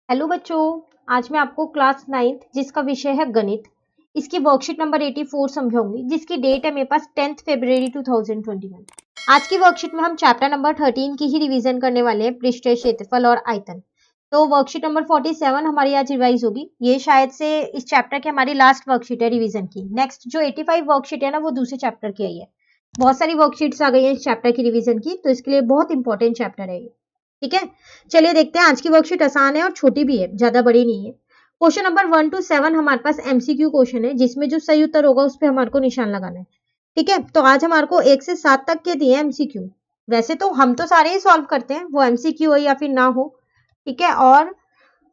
Hello बच्चों, आज मैं आपको क्लास 9th जिसका विषय है गणित, इसकी वर्कशीट नंबर 84 समझाऊंगी, जिसकी डेट है मेरे पास 10th फरवरी 2021। आज की वर्कशीट में हम चैप्टर नंबर 13 की ही रिवीजन करने वाले हैं, पृष्ठीय क्षेत्रफल और आयतन। तो वर्कशीट नंबर 47 हमारी आज रिवाइज होगी। ये शायद से इस चैप्टर की हमारी लास्ट वर्कशीट है रिवीजन की। नेक्स्ट जो 85 वर्कशीट है ना, वो दूसरे चैप्टर की आई है। बहुत सारी वर्कशीट्स आ गई है इस चैप्टर की रिवीजन की, तो इसके लिए बहुत इंपॉर्टेंट चैप्टर है ये। ठीक है, चलिए देखते हैं। आज की वर्कशीट आसान है और छोटी भी है, ज्यादा बड़ी नहीं है। क्वेश्चन नंबर 1 to 7 हमारे पास एमसीक्यू क्वेश्चन है, जिसमें जो सही उत्तर होगा उस पर हमारे को निशान लगाना है। ठीक है, तो आज हमारे को 1 से 7 तक के दिए एमसीक्यू। वैसे तो हम तो सारे ही सॉल्व करते हैं, वो एमसीक्यू हो या फिर ना हो। ठीक है, और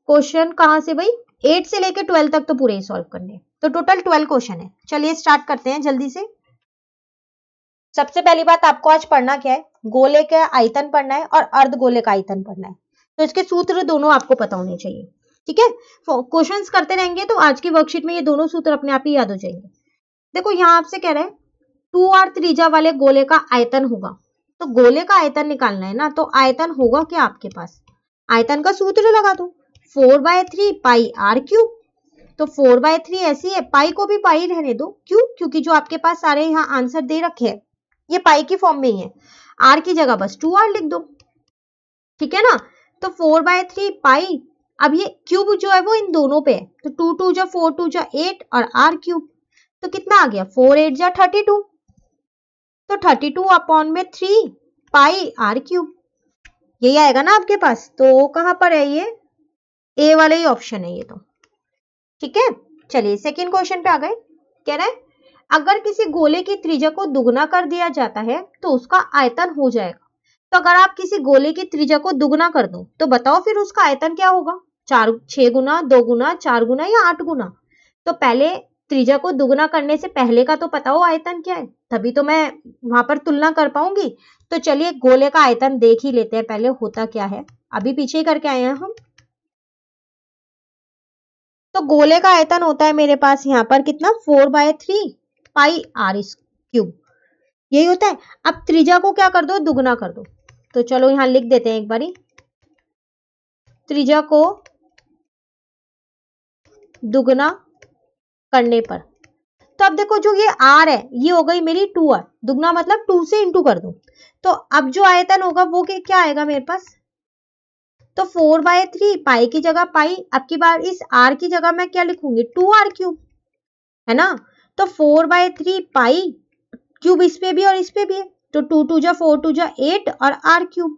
क्वेश्चन कहाँ से भाई, 8 से लेकर 12 तक तो पूरे ही सॉल्व करने। तो टोटल 12 क्वेश्चन है। चलिए स्टार्ट करते हैं जल्दी से। सबसे पहली बात आपको आज पढ़ना क्या है, गोले का आयतन पढ़ना है और अर्धगोले का आयतन पढ़ना है। तो इसके सूत्र दोनों आपको पता होने चाहिए। ठीक है, क्वेश्चंस करते रहेंगे तो आज की वर्कशीट में ये दोनों सूत्र अपने आप ही याद हो जाएंगे। देखो यहाँ आपसे कह रहा है 2r त्रिज्या वाले गोले का आयतन होगा। तो गोले का आयतन निकालना है ना, तो आयतन होगा क्या आपके पास, आयतन का सूत्र लगा दो, 4/3 पाई आर क्यूब। तो 4/3 ऐसी है, पाई को भी पाई रहने दो। क्यों? क्योंकि जो आपके पास सारे यहाँ आंसर दे रखे हैं ये पाई की फॉर्म में ही है। आर की जगह बस 2r लिख दो। ठीक है ना, तो 4/3 पाई, अब ये क्यूब जो है वो इन दोनों पे है, तो 2 2 जा 4 2 जा 8 और r क्यूब। तो कितना आ गया, 4 8 जा 32। तो 32 अपॉन में 3 पाई r क्यूब, यही आएगा ना आपके पास। तो कहां पर है ये, ए वाला ही ऑप्शन है ये तो। ठीक है, चलिए सेकेंड क्वेश्चन पे आ गए। कह रहा है अगर किसी गोले की त्रिज्या को दुगना कर दिया जाता है तो उसका आयतन हो जाएगा। तो अगर आप किसी गोले की त्रिज्या को दुगना कर दो तो बताओ फिर उसका आयतन क्या होगा, 6 गुना, 2 गुना, 4 गुना या 8 गुना। तो पहले त्रिज्या को दुगना करने से पहले का तो पता हो आयतन क्या है, तभी तो मैं वहां पर तुलना कर पाऊंगी। तो चलिए गोले का आयतन देख ही लेते हैं पहले होता क्या है, अभी पीछे ही करके आए हैं हम। तो गोले का आयतन होता है मेरे पास यहाँ पर कितना, 4/3 पाई आर क्यूब, यही होता है। अब त्रिज्या को क्या कर दो, दुगना कर दो। तो चलो यहां लिख देते हैं एक बारी, त्रिज्या को दुगना करने पर। तो अब देखो जो ये आर है ये हो गई मेरी 2r, दुगना मतलब 2 से इंटू कर दो। तो अब जो आयतन होगा वो क्या आएगा मेरे पास, तो 4/3 पाई की जगह पाई, अब की बार इस r की जगह मैं क्या लिखूंगी, 2r क्यूब, है ना। तो 4/3 पाई क्यूब इस पे भी और इस पे भी है, तो 2 2 जा 4 2 जा 8 और r क्यूब।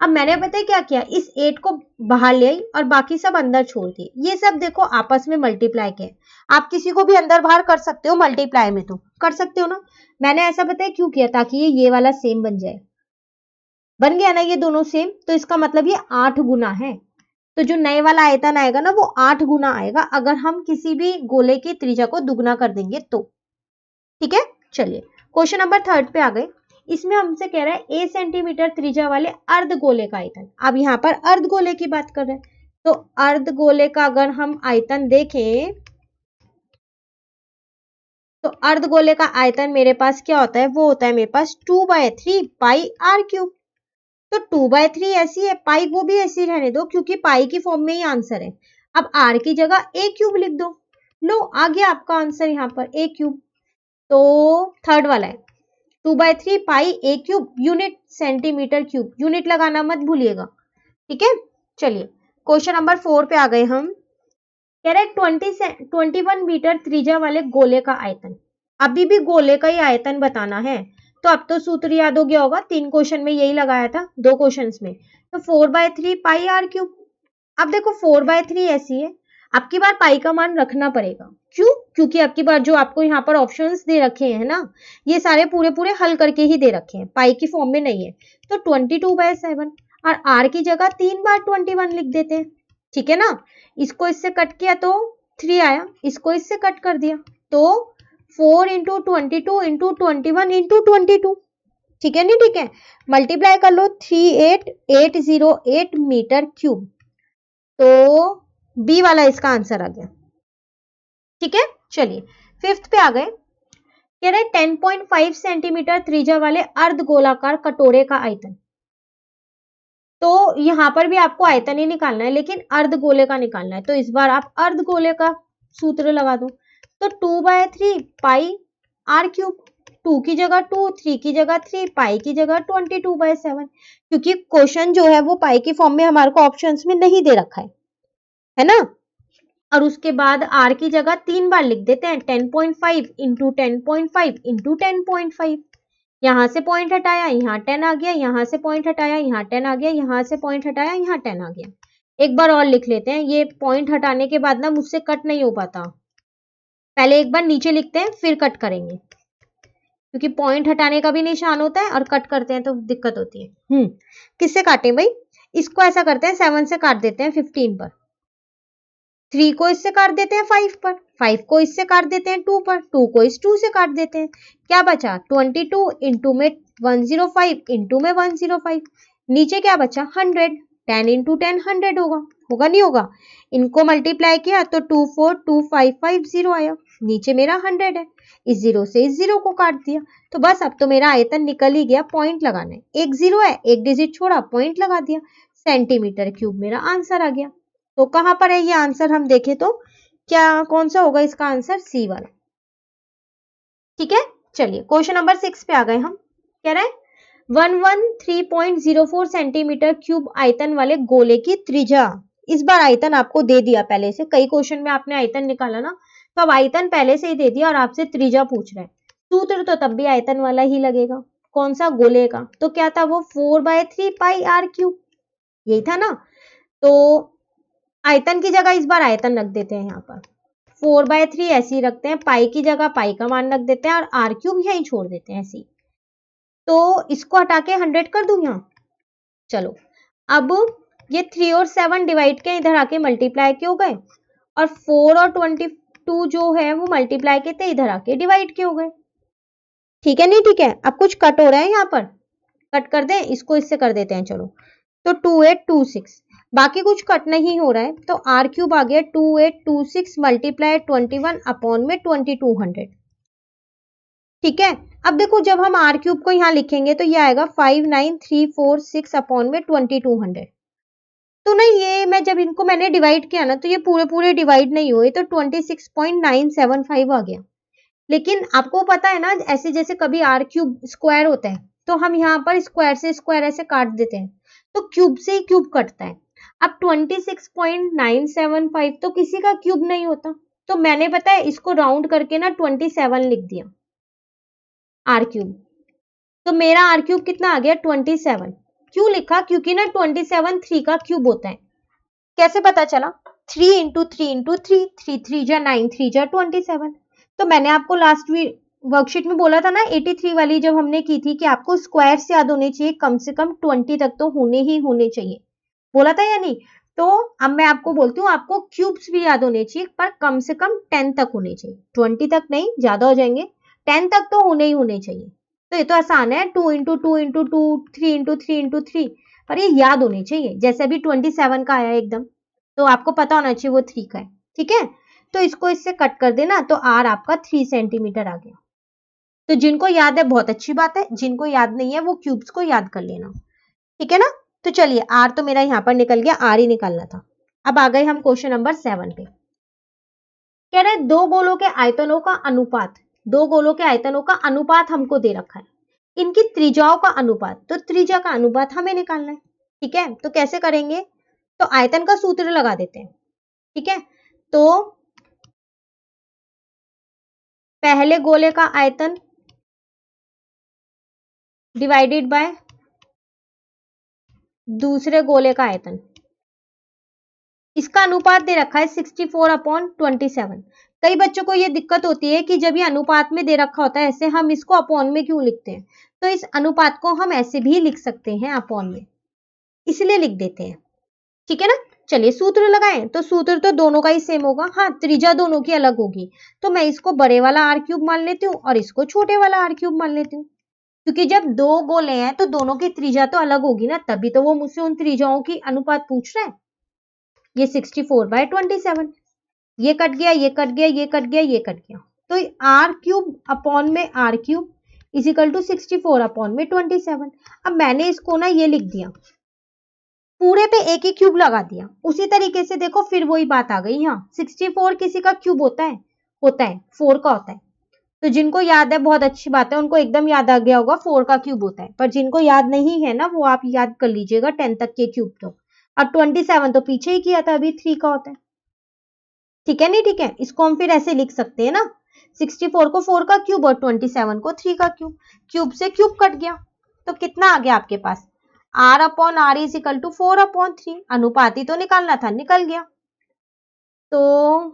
अब मैंने पता है क्या किया, इस 8 को बाहर ले आई और बाकी सब अंदर छोड़ दिए। ये सब देखो आपस में मल्टीप्लाई के, आप किसी को भी अंदर बाहर कर सकते हो, मल्टीप्लाई में तो कर सकते हो ना। मैंने ऐसा पता है क्यों किया, ताकि ये वाला सेम बन जाए। बन गया ना ये दोनों सेम, तो इसका मतलब ये 8 गुना है। तो जो नए वाला आयतन आएगा ना वो 8 गुना आएगा, अगर हम किसी भी गोले की त्रिज्या को दुगना कर देंगे तो। ठीक है, चलिए क्वेश्चन नंबर 3 पे आ गए। इसमें हमसे कह रहा है 1 सेंटीमीटर त्रिज्या वाले अर्धगोले का आयतन। अब यहाँ पर अर्धगोले की बात कर रहे हैं, तो अर्धगोले का अगर हम आयतन देखें तो अर्धगोले का आयतन मेरे पास क्या होता है, वो होता है मेरे पास 2/3 पाई आर क्यूब। तो 2/3 ऐसी है, पाई वो भी ऐसी रहने दो क्योंकि पाई की फॉर्म में ही आंसर है। अब आर की जगह ए क्यूब लिख दो, लो आ गया आपका आंसर यहाँ पर ए क्यूब। तो थर्ड वाला है 2/3 pi a cube, unit centimetre cube, unit लगाना मत भूलिएगा। ठीक है, चलिए क्वेश्चन नंबर 4 पे आ गए हम। कह रहे 21 मीटर त्रिज्या वाले गोले का आयतन। अभी भी गोले का ही आयतन बताना है, तो अब तो सूत्र याद हो गया होगा, 3 क्वेश्चन में यही लगाया था, 2 क्वेश्चन में। तो 4/3 पाई आर क्यूब। अब देखो 4/3 ऐसी है, अब की बार पाई का मान रखना पड़ेगा। क्यों? क्योंकि अब की बार जो आपको यहाँ पर ऑप्शंस दे रखे हैं ना, ये सारे पूरे पूरे हल करके ही दे रखे हैं, पाई की फॉर्म में नहीं है। तो 22/7 और आर की जगह 3 बार 21 लिख देते हैं। ठीक है ना, इसको इससे कट किया तो 3 आया, इसको इससे कट कर दिया तो 4 इंटू 22 इंटू 21 इंटू 22। ठीक है नहीं, ठीक है, मल्टीप्लाई कर लो, 38808 मीटर क्यूब। तो बी वाला इसका आंसर आ गया। ठीक है, चलिए 5th पे आ गए। कह रहे 10.5 सेंटीमीटर त्रिज्या वाले अर्धगोलाकार कटोरे का आयतन। तो यहाँ पर भी आपको आयतन ही निकालना है, लेकिन अर्धगोले का निकालना है। तो इस बार आप अर्धगोले का सूत्र लगा दो। तो 2/3 पाई आर क्यूब, 2 की जगह 2, 3 की जगह 3, पाई की जगह 22/7, क्योंकि क्वेश्चन जो है वो पाई की फॉर्म में हमारे को ऑप्शंस में नहीं दे रखा है ना। और उसके बाद आर की जगह 3 बार लिख देते हैं, 10.5 इंटू 10.5 इंटू 10.5। यहाँ से पॉइंट हटाया, यहाँ 10 आ गया, यहाँ से पॉइंट हटाया, यहाँ 10 आ गया, यहाँ से पॉइंट हटाया, यहाँ 10 आ गया। एक बार और लिख लेते हैं, ये पॉइंट हटाने के बाद ना मुझसे कट नहीं हो पाता। पहले एक बार नीचे लिखते हैं फिर कट करेंगे, क्योंकि पॉइंट हटाने का भी निशान होता है और कट करते हैं तो दिक्कत होती है। किससे काटे भाई? इसको ऐसा करते हैं, 7 से काट देते हैं 15 पर, 3 को इससे काट देते हैं 5 पर, 5 को इससे काट देते हैं 2 पर, 2 को इस 2 से काट देते हैं। क्या बचा? 22 इंटू में 105 इंटू में 105, नीचे क्या बचा? 100, 10 इंटू 10 100 होगा नहीं होगा? इनको मल्टीप्लाई किया तो 242550 आया, नीचे मेरा 100 है, इस जीरो से इस जीरो को काट दिया। तो बस अब तो मेरा आयतन निकल ही गया, पॉइंट लगाना है, एक जीरो है, एक डिजिट छोड़ा, पॉइंट लगा दिया, सेंटीमीटर क्यूब मेरा आंसर आ गया। तो कहां पर है ये आंसर? हम देखें तो क्या कौन सा होगा इसका आंसर? सी वाला। ठीक है, चलिए क्वेश्चन नंबर 6 पे आ गए हम। कह रहे हैं 113.04 सेंटीमीटर क्यूब आयतन वाले गोले की त्रिज्या। इस बार आयतन आपको दे दिया पहले से, कई क्वेश्चन में आपने आयतन निकाला ना, तो अब आयतन पहले से ही दे दिया और आपसे त्रिज्या पूछ रहा है। सूत्र तो तब भी आयतन वाला ही लगेगा। कौन सा? गोले का। तो क्या था वो? 4/3 पाई आर क्यूब, यही था ना। तो आयतन की जगह इस बार आयतन रख देते हैं, यहाँ पर 4/3 ऐसे ही रखते हैं, पाई की जगह पाई का मान रख देते हैं और आर क्यूब यहीं छोड़ देते हैं ऐसे ही। तो इसको हटा के 100 कर दूं यहाँ। चलो अब ये 3 और 7 डिवाइड के इधर आके मल्टीप्लाई के हो गए, और 4 और 22 जो है वो मल्टीप्लाई के थे, इधर आके डिवाइड के हो गए। ठीक है नहीं ठीक है? अब कुछ कट हो रहा है यहाँ पर, कट कर दें, इसको इससे कर देते हैं। चलो तो 2826, बाकी कुछ कट नहीं हो रहा है, तो आर क्यूब आ गया 2826 मल्टीप्लाई 21 अपॉन में 2200। ठीक है, अब देखो जब हम आर क्यूब को यहाँ लिखेंगे तो ये आएगा 59346 अपॉन में 2200। तो नहीं, ये मैं जब इनको मैंने डिवाइड किया ना, तो ये पूरे पूरे डिवाइड नहीं हुए, तो 26.975 आ गया। लेकिन आपको पता है ना, ऐसे जैसे कभी आर क्यूब स्क्वायर होता है तो हम यहाँ पर स्क्वायर से स्क्वायर ऐसे काट देते हैं, तो क्यूब से ही क्यूब कटता है। अब 26.975 तो किसी का क्यूब नहीं होता, तो मैंने पता है इसको राउंड करके ना 27 लिख दिया आर क्यूब। तो मेरा आर क्यूब कितना आ गया? 27। क्यों लिखा? क्योंकि ना 27 3 का क्यूब होता है। कैसे पता चला? 3 इंटू 3 इंटू 3, 3 3 जा 9, 3 जा 27। तो मैंने आपको लास्ट वर्कशीट में बोला था ना, 83 वाली जब हमने की थी, कि आपको स्क्वायर्स याद होने चाहिए, कम से कम 20 तक तो होने ही होने चाहिए, बोला था या नहीं? तो अब मैं आपको बोलती हूँ, आपको क्यूब्स भी याद होने चाहिए, पर कम से कम 10 तक होने चाहिए, 20 तक नहीं, ज्यादा हो जाएंगे, 10 तक तो होने ही होने चाहिए। तो ये तो आसान है, 2 इंटू 2 इंटू 2, 3 इंटू 3 इंटू 3, पर ये याद होने चाहिए। जैसे अभी 27 का आया एकदम, तो आपको पता होना चाहिए वो 3 का है। ठीक है, तो इसको इससे कट कर देना, तो आर आपका 3 सेंटीमीटर आ गया। तो जिनको याद है बहुत अच्छी बात है, जिनको याद नहीं है वो क्यूब्स को याद कर लेना। ठीक है ना? तो चलिए, आर तो मेरा यहाँ पर निकल गया, आर ही निकालना था। अब आ गए हम क्वेश्चन नंबर 7 पे। कह रहे हैं दो गोलों के आयतनों का अनुपात, दो गोलों के आयतनों का अनुपात हमको दे रखा है, इनकी त्रिज्याओं का अनुपात, तो त्रिज्या का अनुपात हमें निकालना है। ठीक है, तो कैसे करेंगे? तो आयतन का सूत्र लगा देते हैं। ठीक है, तो पहले गोले का आयतन डिवाइडेड बाय दूसरे गोले का आयतन, इसका अनुपात दे रखा है 64/27। कई बच्चों को ये दिक्कत होती है कि जब ये अनुपात में दे रखा होता है ऐसे, हम इसको अपॉन में क्यों लिखते हैं? तो इस अनुपात को हम ऐसे भी लिख सकते हैं अपॉन में, इसलिए लिख देते हैं। ठीक है ना? चलिए सूत्र लगाएं, तो सूत्र तो दोनों का ही सेम होगा। हाँ, त्रिज्या दोनों की अलग होगी, तो मैं इसको बड़े वाला आर क्यूब मान लेती हूँ और इसको छोटे वाला आर क्यूब मान लेती हूँ, क्योंकि जब दो गोले हैं तो दोनों की त्रिज्या तो अलग होगी ना, तभी तो वो मुझसे उन त्रिज्याओं की अनुपात पूछ रहा है। ये 64/27, ये कट गया, ये कट गया, ये कट गया, ये कट गया, तो आर क्यूब अपॉन में R cube is equal to 64/27। अब मैंने इसको ना ये लिख दिया, पूरे पे एक ही क्यूब लगा दिया। उसी तरीके से देखो फिर वही बात आ गई यहाँ, 64 किसी का क्यूब होता है 4 का होता है। तो जिनको याद है बहुत अच्छी बात है, उनको एकदम याद आ गया होगा 4 का क्यूब होता है, पर जिनको याद नहीं है ना वो आप याद कर लीजिएगा 10 तक के क्यूब। तो अब 27 तो पीछे ही किया था, अभी 3 का होता है। ठीक है नहीं ठीक है, इसको हम फिर ऐसे लिख सकते हैं ना, 64 को 4 का क्यूब और 27 को 3 का क्यूब, क्यूब से क्यूब कट गया। तो कितना आ गया आपके पास, r upon r is equal to 4 upon 3। अनुपाती तो निकालना था, निकल गया। तो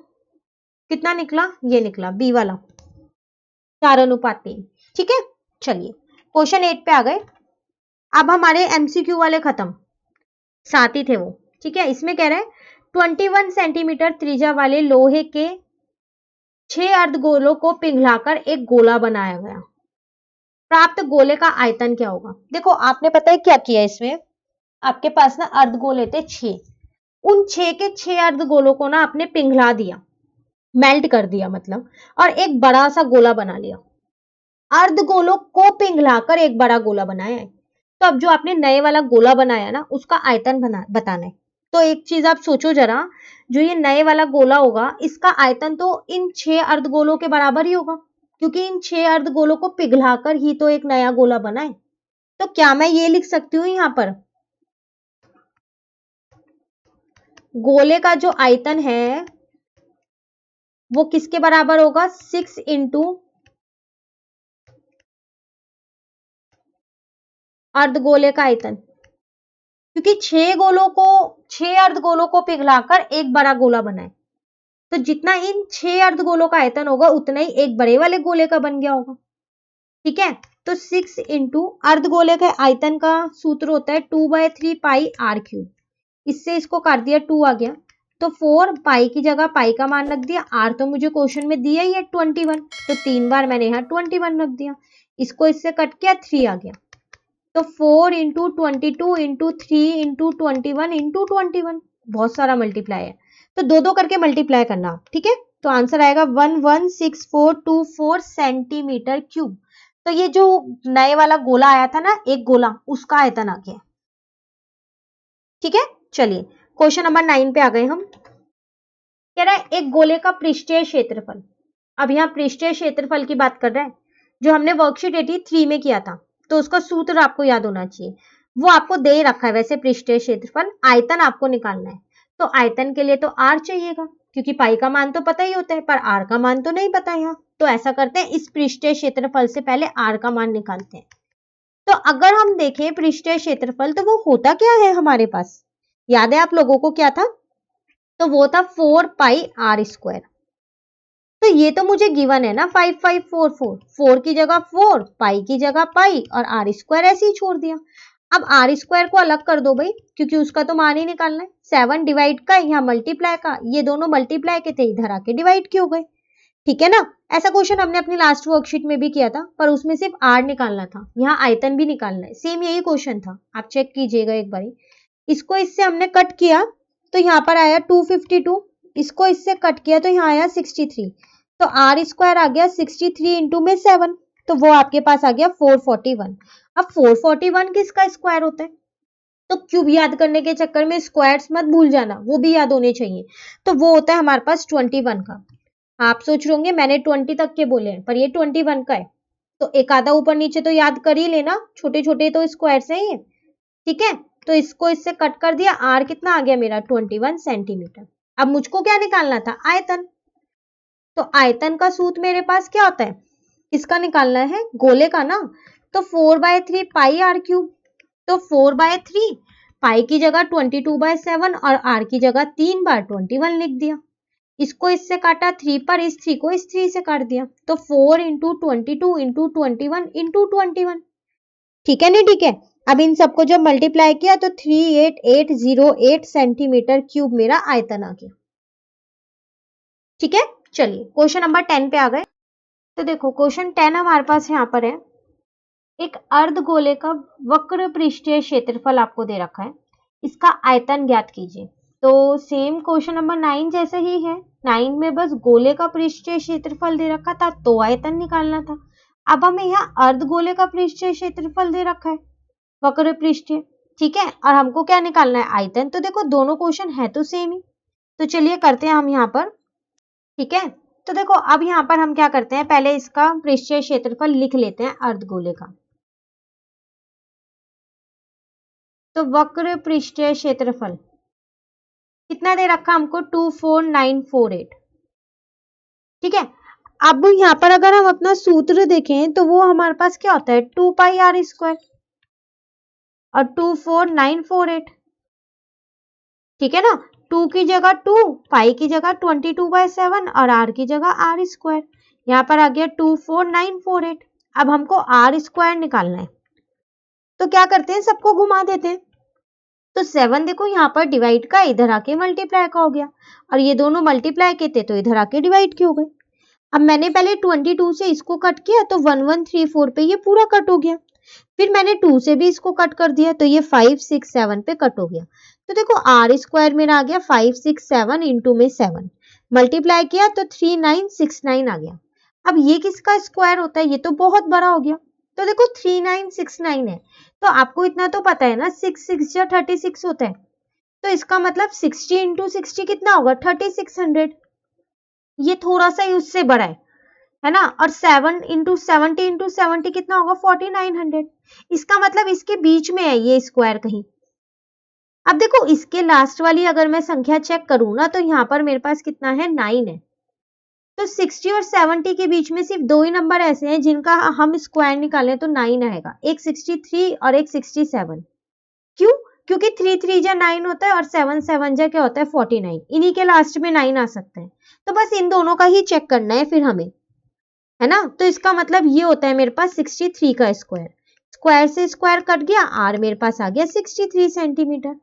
कितना निकला, ये निकला बी वाला, 4:3। ठीक है, चलिए क्वेश्चन 8 पे आ गए। अब हमारे एमसीक्यू वाले खत्म, 7 ही थे वो। ठीक है, इसमें कह रहे हैं 21 सेंटीमीटर त्रिज्या वाले लोहे के 6 अर्धगोलों को पिघलाकर एक गोला बनाया गया, प्राप्त गोले का आयतन क्या होगा। देखो आपने पता है क्या किया, इसमें आपके पास ना अर्धगोले थे 6, उन 6 के 6 अर्धगोलों को ना आपने पिघला दिया, मेल्ट कर दिया मतलब, और एक बड़ा सा गोला बना लिया। अर्धगोलों को पिघलाकर एक बड़ा गोला बनाया है। तो अब जो आपने नए वाला गोला बनाया ना उसका आयतन बताना है। तो एक चीज आप सोचो जरा, जो ये नए वाला गोला होगा इसका आयतन तो इन 6 अर्धगोलों के बराबर ही होगा, क्योंकि इन 6 अर्धगोलों को पिघलाकर ही तो एक नया गोला बना है। तो क्या मैं ये लिख सकती हूँ यहाँ पर, गोले का जो आयतन है वो किसके बराबर होगा, 6 इंटू अर्धगोले का आयतन, क्योंकि 6 अर्धगोलों को पिघलाकर एक बड़ा गोला बना है। तो जितना इन 6 अर्धगोलों का आयतन होगा उतना ही एक बड़े वाले गोले का बन गया होगा। ठीक है, तो 6 इंटू अर्धगोले के आयतन का सूत्र होता है 2/3 पाई आर क्यूब। इससे इसको काट दिया, 2 आ गया, तो 4 पाई की जगह पाई का मान रख दिया, आर तो मुझे क्वेश्चन में दिया ही है 21, तो 3 बार मैंने यहाँ 21 रख दिया, इसको इससे कट किया 3 आ गया। तो 4 इंटू 22 इंटू 3 इंटू 21 इंटू 21, बहुत सारा मल्टीप्लाई है, तो दो दो करके मल्टीप्लाई करना। ठीक है, तो आंसर आएगा 116424 सेंटीमीटर क्यूब। तो ये जो नए वाला गोला आया था ना एक गोला, उसका आयतन आ गया। ठीक है, चलिए क्वेश्चन नंबर 9 पे आ गए हम। कह रहा है एक गोले का पृष्ठीय क्षेत्रफल। अब यहाँ पृष्ठीय क्षेत्रफल की बात कर रहा है, जो हमने वर्कशीट 83 में किया था, तो उसका सूत्र आपको याद होना चाहिए, वो आपको दे रखा है वैसे पृष्ठीय क्षेत्रफल। आयतन आपको निकालना है, तो आयतन के लिए तो आर चाहिएगा, क्योंकि पाई का मान तो पता ही होता है, पर आर का मान तो नहीं पता यहाँ। तो ऐसा करते हैं, इस पृष्ठीय क्षेत्रफल से पहले आर का मान निकालते हैं। तो अगर हम देखें पृष्ठीय क्षेत्रफल, तो वो होता क्या है हमारे पास, याद है आप लोगों को क्या था, तो वो था 4 पाई आर स्क्वायर। तो ये तो मुझे गिवन है ना 5544, 4 की जगह 4, पाई की जगह पाई, और आर स्क्वायर ऐसे ही छोड़ दिया। अब आर स्क्वायर को अलग कर दो भाई, क्योंकि उसका तो मान ही निकालना है। 7 डिवाइड का, यहाँ मल्टीप्लाई का, ये दोनों मल्टीप्लाई के थे, इधर आके डिवाइड के हो गए। ठीक है ना, ऐसा क्वेश्चन हमने अपनी लास्ट वर्कशीट में भी किया था, पर उसमें सिर्फ आर निकालना था, यहाँ आयतन भी निकालना है। सेम यही क्वेश्चन था, आप चेक कीजिएगा एक बारी। इसको इससे हमने कट किया तो यहाँ पर आया 252, इसको इससे कट किया तो यहाँ आया 63, तो आर स्क्वायर आ गया 63 इंटू में 7, तो वो आपके पास आ गया 441। अब 441 किसका स्क्वायर होता है, तो क्यूब याद करने के चक्कर में स्क्वायर्स मत भूल जाना, वो भी याद होने चाहिए। तो वो होता है हमारे पास 21 का। आप सोच रहे होंगे मैंने 20 तक के बोले हैं, पर ये 21 का है, तो एक आधा ऊपर नीचे तो याद कर ही लेना, छोटे छोटे तो स्क्वायर्स हैं ये। ठीक है, तो इसको इससे कट कर दिया, आर कितना आ गया मेरा 21 सेंटीमीटर। अब मुझको क्या निकालना था, आयतन। तो आयतन का सूत्र मेरे पास क्या होता है, किसका निकालना है, गोले का ना, तो 4/3 पाई आर क्यूब। तो 4/3 पाई की जगह 22/7 और आर की जगह 3 बार 21 लिख दिया। इसको इससे काटा 3 पर, इस 3 को इस 3 से काट दिया, तो 4 इंटू 22 इंटू 21 इंटू 21। ठीक है नहीं ठीक है, अब इन सबको जब मल्टीप्लाई किया तो 38808 सेंटीमीटर क्यूब मेरा आयतन आ गया। ठीक है, चलिए क्वेश्चन नंबर 10 पे आ गए। तो देखो क्वेश्चन 10 हमारे पास यहाँ पर है, एक अर्धगोले का वक्र पृष्ठीय क्षेत्रफल आपको दे रखा है, इसका आयतन ज्ञात कीजिए। तो सेम क्वेश्चन नंबर 9 जैसे ही है, 9 में बस गोले का पृष्ठीय क्षेत्रफल दे रखा था तो आयतन निकालना था। अब हमें यहाँ अर्धगोले का पृष्ठीय क्षेत्रफल दे रखा है, वक्र पृष्ठीय। ठीक है, और हमको क्या निकालना है, आयतन। तो देखो दोनों क्वेश्चन है तो सेम ही, तो चलिए करते हैं हम यहाँ पर। ठीक है, तो देखो अब यहाँ पर हम क्या करते हैं, पहले इसका पृष्ठीय क्षेत्रफल लिख लेते हैं अर्धगोले का। तो वक्र पृष्ठीय क्षेत्रफल कितना दे रखा हमको, 24948। ठीक है, अब यहाँ पर अगर हम अपना सूत्र देखें तो वो हमारे पास क्या होता है, 2 पाई आर स्क्वायर और 24948। ठीक है ना, 2 की जगह 2, पाई की जगह 22/7 और आर की जगह आर स्क्वायर। यहाँ पर आ गया 24948। अब हमको आर स्क्वायर निकालना है, तो क्या करते हैं, सबको घुमा देते हैं। तो 7 देखो यहाँ पर डिवाइड का, इधर आके मल्टीप्लाई का हो गया, और ये दोनों मल्टीप्लाई के थे तो इधर आके डिवाइड के हो गए। अब मैंने पहले 22 से इसको कट किया तो 1134 पे ये पूरा कट हो गया। फिर मैंने 2 से भी इसको कट कर दिया तो ये 567 पे कट हो गया। तो देखो आर स्क्वायर मेरा आ गया 567 इंटू में 7, मल्टीप्लाई किया तो 3969 आ गया। अब ये किसका स्क्वायर होता है, ये तो बहुत बड़ा हो गया। तो देखो 3969 है, तो आपको इतना तो पता है ना, 6 6 या 36 होता है, तो इसका मतलब 60 इंटू 60 कितना होगा, 3600। ये थोड़ा सा ही उससे बड़ा है ना, और 7 इंटू 70 इंटू 70 कितना होगा, 4900। इसका मतलब इसके बीच में है ये स्क्वायर कहीं। अब देखो इसके लास्ट वाली अगर मैं संख्या चेक करूं ना, तो यहाँ पर मेरे पास कितना है, 9 है। तो 60 और 70 के बीच में सिर्फ दो ही नंबर ऐसे हैं जिनका हम स्क्वायर निकालें तो 9 आएगा, एक 63 और एक 67। क्यों, क्योंकि 3 3 जा 9 होता है और 7 7 जा क्या होता है, 49। इन्हीं के लास्ट में 9 आ सकते हैं, तो बस इन दोनों का ही चेक करना है फिर हमें, है ना। तो इसका मतलब ये होता है मेरे पास 63 का स्क्वायर, स्क्वायर से स्क्वायर कट गया, आर मेरे पास आ गया 63 सेंटीमीटर।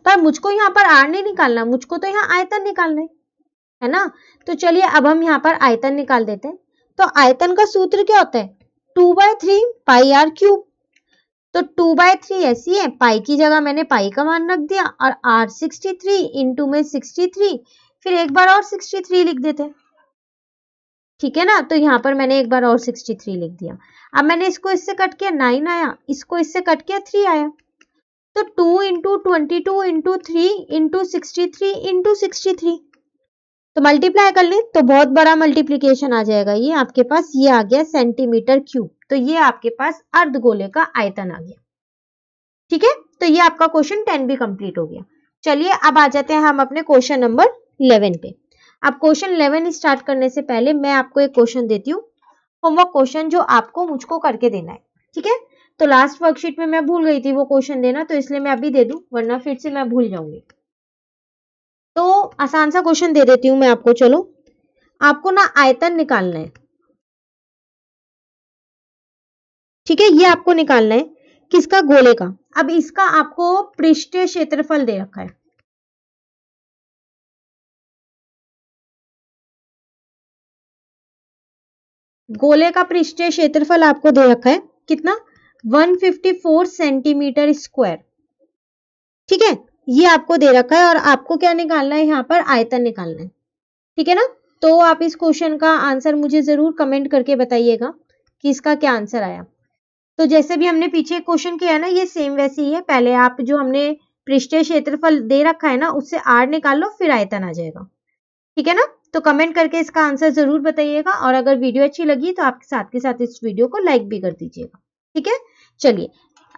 पर मुझको यहाँ पर आर नहीं निकालना, मुझको तो यहाँ आयतन निकालना है ना। तो चलिए अब हम यहाँ पर आयतन निकाल देते हैं। तो आयतन का सूत्र क्या होता है, 2/3 पाई आर क्यूब। तो 2/3 ऐसी है, पाई की जगह मैंने पाई का मान रख दिया, और आर 63 इंटू में 63, फिर एक बार और 63 लिख देते हैं। ठीक है ना, तो यहाँ पर मैंने एक बार और 63 लिख दिया। अब मैंने इसको इससे कट किया, 9 आया, इसको इससे कट किया, 3 आया। तो 2 इंटू 22 इंटू 3 इंटू 63 इंटू 63, तो मल्टीप्लाई कर लें तो बहुत बड़ा मल्टीप्लीकेशन आ जाएगा ये आपके पास, ये आ गया सेंटीमीटर क्यूब। तो ये आपके पास अर्धगोले का आयतन आ गया। ठीक है, तो ये आपका क्वेश्चन 10 भी कंप्लीट हो गया। चलिए अब आ जाते हैं हम अपने क्वेश्चन नंबर 11 पे। अब क्वेश्चन 11 स्टार्ट करने से पहले मैं आपको एक क्वेश्चन देती हूँ, होमवर्क क्वेश्चन, जो आपको मुझको करके देना है। ठीक है, तो लास्ट वर्कशीट में मैं भूल गई थी वो क्वेश्चन देना, तो इसलिए मैं अभी दे दूं, वरना फिर से मैं भूल जाऊंगी। तो आसान सा क्वेश्चन दे देती हूँ मैं आपको। चलो, आपको ना आयतन निकालना है। ठीक है, ये आपको निकालना है किसका, गोले का। अब इसका आपको पृष्ठीय क्षेत्रफल दे रखा है। गोले का पृष्ठीय क्षेत्रफल आपको दे रखा है कितना, 154 सेंटीमीटर स्क्वायर। ठीक है, ये आपको दे रखा है, और आपको क्या निकालना है, यहाँ पर आयतन निकालना है। ठीक है ना, तो आप इस क्वेश्चन का आंसर मुझे जरूर कमेंट करके बताइएगा कि इसका क्या आंसर आया। तो जैसे भी हमने पीछे क्वेश्चन किया ना, ये सेम वैसे ही है। पहले आप जो हमने पृष्ठीय क्षेत्रफल दे रखा है ना, उससे आर निकाल लो, फिर आयतन आ जाएगा। ठीक है ना, तो कमेंट करके इसका आंसर जरूर बताइएगा, और अगर वीडियो अच्छी लगी तो आपके साथ के साथ इस वीडियो को लाइक भी कर दीजिएगा। ठीक है, चलिए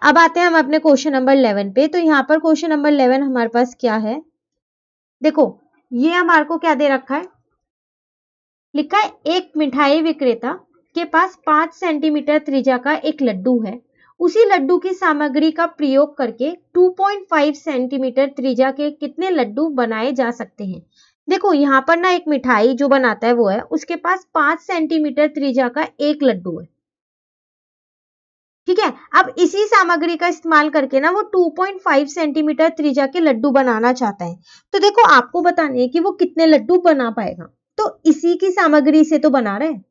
अब आते हैं हम अपने क्वेश्चन नंबर 11 पे। तो यहाँ पर क्वेश्चन नंबर 11 हमारे पास क्या है, देखो ये हमारे को क्या दे रखा है, लिखा है एक मिठाई विक्रेता के पास 5 सेंटीमीटर त्रिज्या का एक लड्डू है। उसी लड्डू की सामग्री का प्रयोग करके 2.5 सेंटीमीटर त्रिज्या के कितने लड्डू बनाए जा सकते हैं। देखो यहाँ पर ना एक मिठाई जो बनाता है वो है, उसके पास 5 सेंटीमीटर त्रिज्या का एक लड्डू है। ठीक है, अब इसी सामग्री का इस्तेमाल करके ना वो 2.5 सेंटीमीटर त्रिज्या के लड्डू बनाना चाहता है। तो देखो आपको बताने है कि वो कितने लड्डू बना पाएगा, तो इसी की सामग्री से तो बना रहे हैं।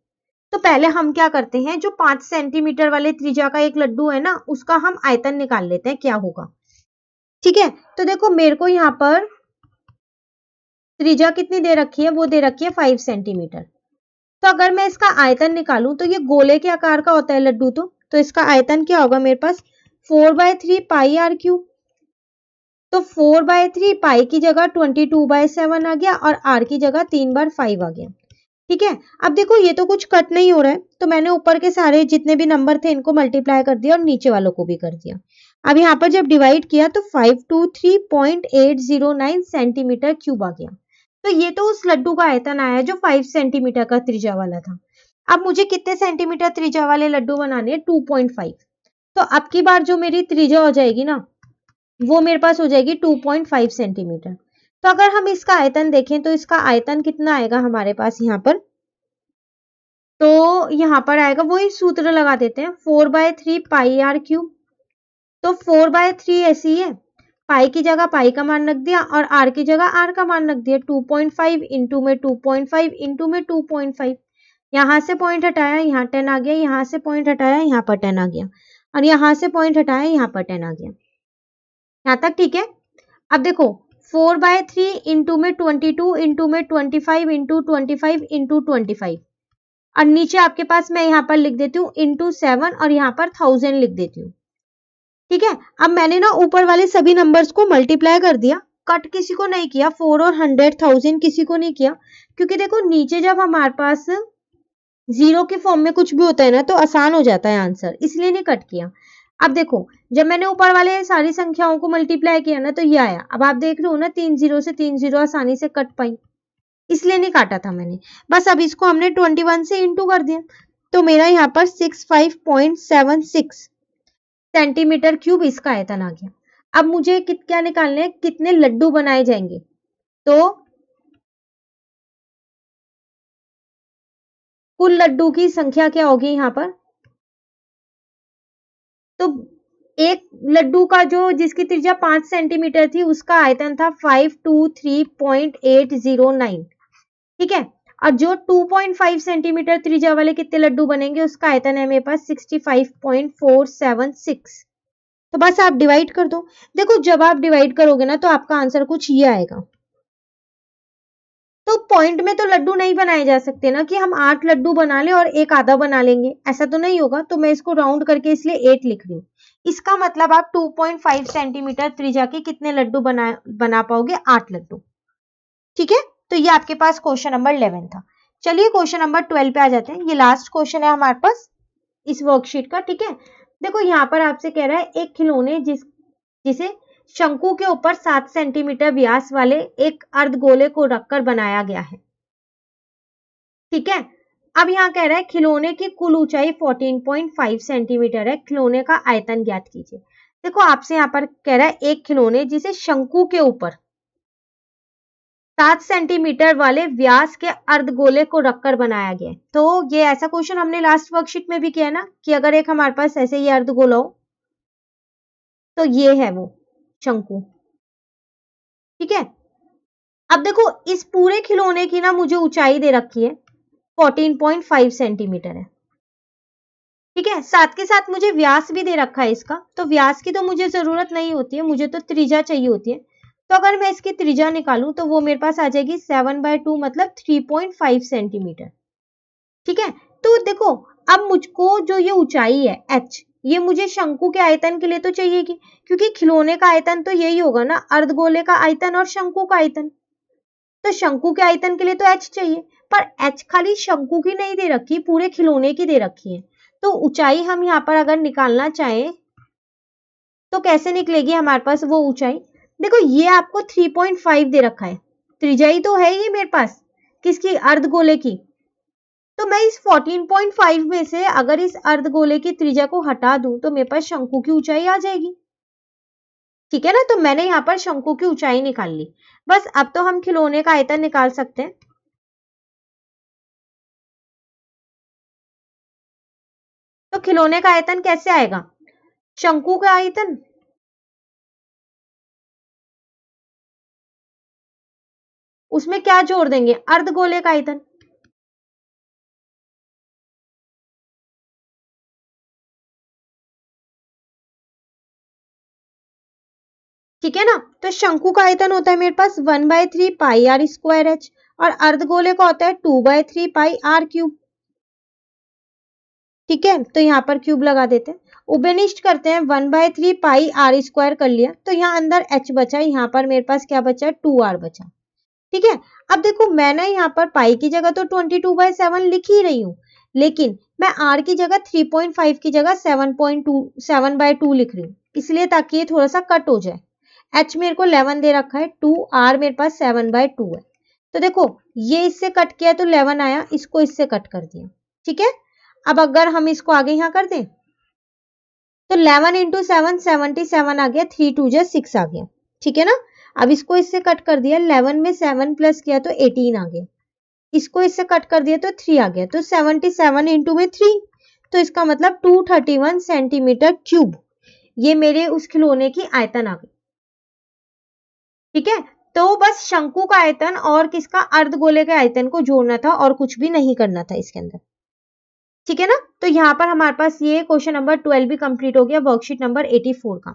तो पहले हम क्या करते हैं, जो 5 सेंटीमीटर वाले त्रिज्या का एक लड्डू है ना, उसका हम आयतन निकाल लेते हैं क्या होगा। ठीक है, तो देखो मेरे को यहाँ पर त्रिज्या कितनी दे रखी है, वो दे रखी है 5 सेंटीमीटर। तो अगर मैं इसका आयतन निकालूं तो ये गोले के आकार का होता है लड्डू, तो इसका आयतन क्या होगा मेरे पास, 4/3 पाई आर क्यूब। तो 4/3 पाई की जगह 22/7 आ गया और आर की जगह 3/5 आ गया। ठीक है, अब देखो ये तो कुछ कट नहीं हो रहा है, तो मैंने ऊपर के सारे जितने भी नंबर थे इनको मल्टीप्लाई कर दिया और नीचे वालों को भी कर दिया। अब यहाँ पर जब डिवाइड किया तो 523.809 सेंटीमीटर क्यूब आ गया। तो ये तो उस लड्डू का आयतन आया जो 5 सेंटीमीटर का त्रिज्या वाला था। अब मुझे कितने सेंटीमीटर त्रिज्या वाले लड्डू बनाने हैं? 2.5। तो अब की बार जो मेरी त्रिज्या हो जाएगी ना, वो मेरे पास हो जाएगी 2.5 सेंटीमीटर। तो अगर हम इसका आयतन देखें तो इसका आयतन कितना आएगा हमारे पास यहाँ पर? तो यहाँ पर आएगा, वही सूत्र लगा देते हैं, 4/3 पाई आर क्यूब। तो 4/3 ऐसी है, पाई की जगह पाई का मान रख दिया और आर की जगह आर का मान रख दिया। 2.5 इंटू में 2.5 इंटू में 2.5। यहाँ से पॉइंट हटाया, यहाँ 10 आ गया, यहाँ से पॉइंट हटाया, यहाँ पर 10 आ गया और यहाँ से पॉइंट हटाया, यहाँ पर 10 आ गया। यहाँ तक ठीक है। अब देखो 4/3 इंटू में 22 इंटू में 25 इंटू 25 इंटू 25 और नीचे आपके पास मैं यहाँ पर लिख देती हूँ इंटू 7 और यहाँ पर 1000 लिख देती हूँ। ठीक है, अब मैंने ना ऊपर वाले सभी नंबर्स को मल्टीप्लाई कर दिया, कट किसी को नहीं किया, 4 और 100 1000 किसी को नहीं किया, क्योंकि देखो नीचे जब हमारे पास जीरो के फॉर्म में कुछ भी होता है ना तो आसान हो जाता है आंसर, इसलिए नहीं कट किया। अब देखो जब मैंने ऊपर वाले सारी संख्याओं को मल्टीप्लाई किया ना तो ये आया। अब आप देख रहे हो ना 3 जीरो से 3 जीरो आसानी से कट पाई, इसलिए नहीं काटा था मैंने। बस अब इसको हमने 21 से इंटू कर दिया, तो मेरा यहाँ पर 65.76 सेंटीमीटर क्यूब इसका आयतन आ गया। अब मुझे क्या निकालने हैं? कितने लड्डू बनाए जाएंगे? तो कुल लड्डू की संख्या क्या होगी यहाँ पर? तो एक लड्डू का जो जिसकी त्रिज्या 5 सेंटीमीटर थी उसका आयतन था 523.809। ठीक है, और जो 2.5 सेंटीमीटर त्रिज्या वाले कितने लड्डू बनेंगे उसका आयतन है मेरे पास 65.476। तो बस आप डिवाइड कर दो। देखो जब आप डिवाइड करोगे ना तो आपका आंसर कुछ ये आएगा। तो पॉइंट में तो लड्डू नहीं बनाए जा सकते ना कि हम 8 लड्डू बना लें और एक आधा बना लेंगे, ऐसा तो नहीं होगा। तो मैं इसको राउंड करके इसलिए 8 लिख रही हूँ। इसका मतलब आप 2.5 सेंटीमीटर त्रिज्या के कितने लड्डू बना पाओगे? 8 लड्डू। ठीक है, तो ये आपके पास क्वेश्चन नंबर 11 था। चलिए क्वेश्चन नंबर 12 पे आ जाते हैं। ये लास्ट क्वेश्चन है हमारे पास इस वर्कशीट का। ठीक है, देखो यहाँ पर आपसे कह रहा है एक खिलौने जिसे शंकु के ऊपर 7 सेंटीमीटर व्यास वाले एक अर्धगोले को रखकर बनाया गया है। ठीक है, अब यहाँ कह रहा है खिलौने की कुल ऊंचाई 14.5 सेंटीमीटर है, खिलौने का आयतन ज्ञात कीजिए। देखो आपसे यहाँ पर कह रहा है एक खिलौने जिसे शंकु के ऊपर 7 सेंटीमीटर वाले व्यास के अर्धगोले को रखकर बनाया गया। तो ये ऐसा क्वेश्चन हमने लास्ट वर्कशीट में भी किया ना कि अगर एक हमारे पास ऐसे ही अर्धगोला हो तो ये है वो शंकु। ठीक है, अब देखो इस पूरे खिलौने की ना मुझे ऊंचाई दे रखी है 14.5 सेंटीमीटर है। ठीक है, साथ के साथ मुझे व्यास भी दे रखा है इसका, तो व्यास की तो मुझे जरूरत नहीं होती है, मुझे तो त्रिज्या चाहिए होती है। तो अगर मैं इसकी त्रिज्या निकालूं तो वो मेरे पास आ जाएगी 7/2 मतलब 3.5 सेंटीमीटर। ठीक है, तो देखो अब मुझको जो ये ऊंचाई है h, ये मुझे शंकु के आयतन के लिए तो चाहिएगी, क्योंकि खिलौने का आयतन तो यही होगा ना, अर्धगोले का आयतन और शंकु का आयतन। तो शंकु के आयतन के लिए तो h चाहिए, पर h खाली शंकु की नहीं दे रखी, पूरे खिलौने की दे रखी है। तो ऊंचाई हम यहाँ पर अगर निकालना चाहें तो कैसे निकलेगी हमारे पास वो ऊंचाई? देखो ये आपको 3.5 दे रखा है, त्रिज्या तो है ही मेरे पास किसकी? अर्धगोले की। तो मैं इस 14.5 में से अगर इस अर्धगोले की त्रिज्या को हटा दूं तो मेरे पास शंकु की ऊंचाई आ जाएगी। ठीक है ना, तो मैंने यहाँ पर शंकु की ऊंचाई निकाल ली। बस अब तो हम खिलौने का आयतन निकाल सकते हैं। तो खिलौने का आयतन कैसे आएगा? शंकु का आयतन उसमें क्या जोड़ देंगे? अर्धगोले का आयतन। ठीक है ना, तो शंकु का आयतन होता है मेरे पास 1/3 पाई आर स्क्वायर एच और अर्धगोले का होता है 2/3 पाई आर क्यूब। ठीक है, तो यहाँ पर क्यूब लगा देते हैं, उभयनिष्ठ करते हैं, 1/3 पाई आर स्क्वायर कर लिया, तो यहाँ अंदर h बचा, यहाँ पर मेरे पास क्या बचा, 2r बचा। ठीक है, अब देखो मैंने यहाँ पर पाई की जगह तो 22/7 लिख ही रही हूँ, लेकिन मैं r की जगह 3.5 की जगह 7/2 लिख रही हूँ, इसलिए ताकि ये थोड़ा सा कट हो जाए। h मेरे को 11 दे रखा है, 2r मेरे पास 7/2 है, तो देखो ये इससे कट किया तो 11 आया, इसको इससे कट कर दिया। ठीक है, अब अगर हम इसको आगे यहाँ कर दें तो 11 × 7 77 आ गया, 3 2 6 आ गया। ठीक है ना, अब इसको इससे कट कर दिया, 11 में 7 प्लस किया तो 18 आ गया, इसको इससे कट कर दिया तो 3 आ गया, तो 77 इंटू में 3, तो इसका मतलब 231 सेंटीमीटर क्यूब ये मेरे उस खिलौने की आयतन आ गई। ठीक है, तो बस शंकु का आयतन और किसका, अर्धगोले के आयतन को जोड़ना था और कुछ भी नहीं करना था इसके अंदर। ठीक है ना, तो यहाँ पर हमारे पास ये क्वेश्चन नंबर 12 भी कंप्लीट हो गया वर्कशीट नंबर 84 का।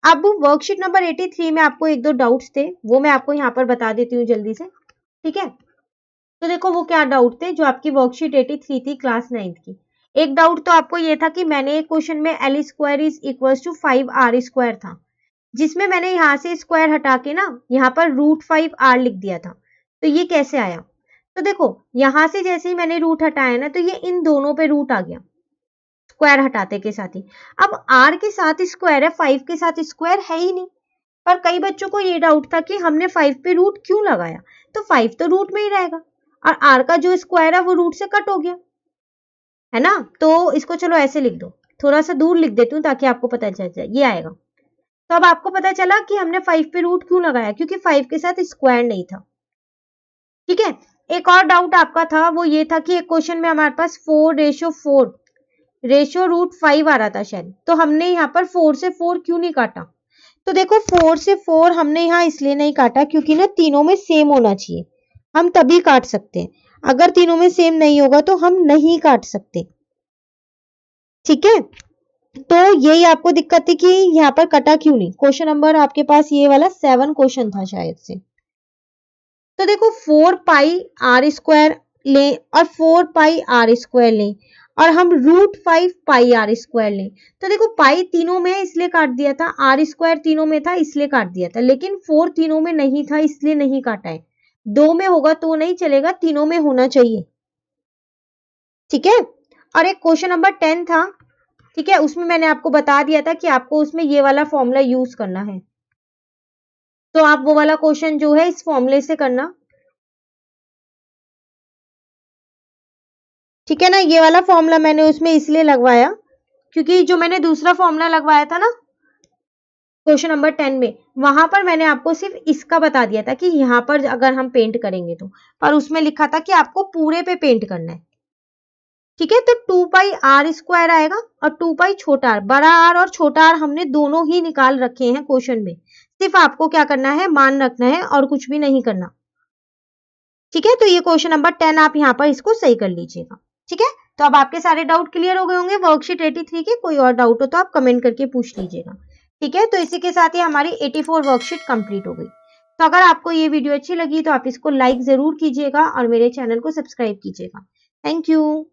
अब वर्कशीट नंबर 83 में आपको एक दो डाउट्स थे, वो मैं आपको यहाँ पर बता देती हूँ जल्दी से। ठीक है, तो देखो वो क्या डाउट थे जो आपकी वर्कशीट 83 थी क्लास 9th की। एक डाउट तो आपको ये था कि मैंने एक क्वेश्चन में L square is equal to 5R square था, जिसमें मैंने यहाँ से स्क्वायर हटा के ना यहाँ पर √5R लिख दिया था, तो ये कैसे आया। तो देखो यहां से जैसे ही मैंने रूट हटाया ना, तो ये इन दोनों पे रूट आ गया स्क्वायर हटाते के साथ ही। अब r के साथ स्क्वायर है, 5 के साथ स्क्वायर है ही नहीं, पर कई बच्चों को ये डाउट था कि हमने 5 पे रूट क्यों लगाया, तो 5 तो रूट में ही रहेगा और r का जो स्क्वायर है वो रूट से कट हो गया है ना। तो इसको चलो ऐसे लिख दो, थोड़ा सा दूर लिख देती हूँ ताकि आपको पता चल जाए, ये आएगा। तो अब आपको पता चला कि हमने 5 पे रूट क्यों लगाया, क्योंकि 5 के साथ स्क्वायर नहीं था। ठीक है, एक और डाउट आपका था, वो ये था कि एक क्वेश्चन में हमारे पास 4:4 रेशियो √5 आ रहा था शायद, तो हमने यहाँ पर 4 से 4 क्यों नहीं काटा। तो देखो 4 से 4 हमने यहाँ इसलिए नहीं काटा क्योंकि ना तीनों में सेम होना चाहिए, हम तभी काट सकते हैं, अगर तीनों में सेम नहीं होगा तो हम नहीं काट सकते। ठीक है, तो यही आपको दिक्कत थी कि यहाँ पर कटा क्यों नहीं। क्वेश्चन नंबर आपके पास ये वाला 7 क्वेश्चन था शायद से। तो देखो 4πr स्क्वायर लें और 4πr स्क्वायर लें और हम √5πr स्क्वायर लें, तो देखो पाई तीनों में इसलिए काट दिया था, आर स्क्वायर तीनों में था इसलिए काट दिया था, लेकिन 4 तीनों में नहीं था इसलिए नहीं काटा है। 2 में होगा तो नहीं चलेगा, तीनों में होना चाहिए। ठीक है, और एक क्वेश्चन नंबर 10 था, ठीक है, उसमें मैंने आपको बता दिया था कि आपको उसमें ये वाला फॉर्मूला यूज करना है, तो आप वो वाला क्वेश्चन जो है इस फॉर्मूले से करना। ठीक है ना, ये वाला फॉर्मूला मैंने उसमें इसलिए लगवाया क्योंकि जो मैंने दूसरा फॉर्मूला लगवाया था ना क्वेश्चन नंबर 10 में, वहां पर मैंने आपको सिर्फ इसका बता दिया था कि यहाँ पर अगर हम पेंट करेंगे तो, पर उसमें लिखा था कि आपको पूरे पे पेंट करना है। ठीक है, तो 2πr स्क्वायर आएगा और 2π छोटा r, बड़ा r और छोटा r हमने दोनों ही निकाल रखे हैं क्वेश्चन में, सिर्फ आपको क्या करना है, मान रखना है और कुछ भी नहीं करना। ठीक है, तो ये क्वेश्चन नंबर 10 आप यहाँ पर इसको सही कर लीजिएगा। ठीक है, तो अब आपके सारे डाउट क्लियर हो गए होंगे वर्कशीट 83 के, कोई और डाउट हो तो आप कमेंट करके पूछ लीजिएगा। ठीक है, तो इसी के साथ ही हमारी 84 वर्कशीट कंप्लीट हो गई। तो अगर आपको ये वीडियो अच्छी लगी तो आप इसको लाइक जरूर कीजिएगा और मेरे चैनल को सब्सक्राइब कीजिएगा। Thank you.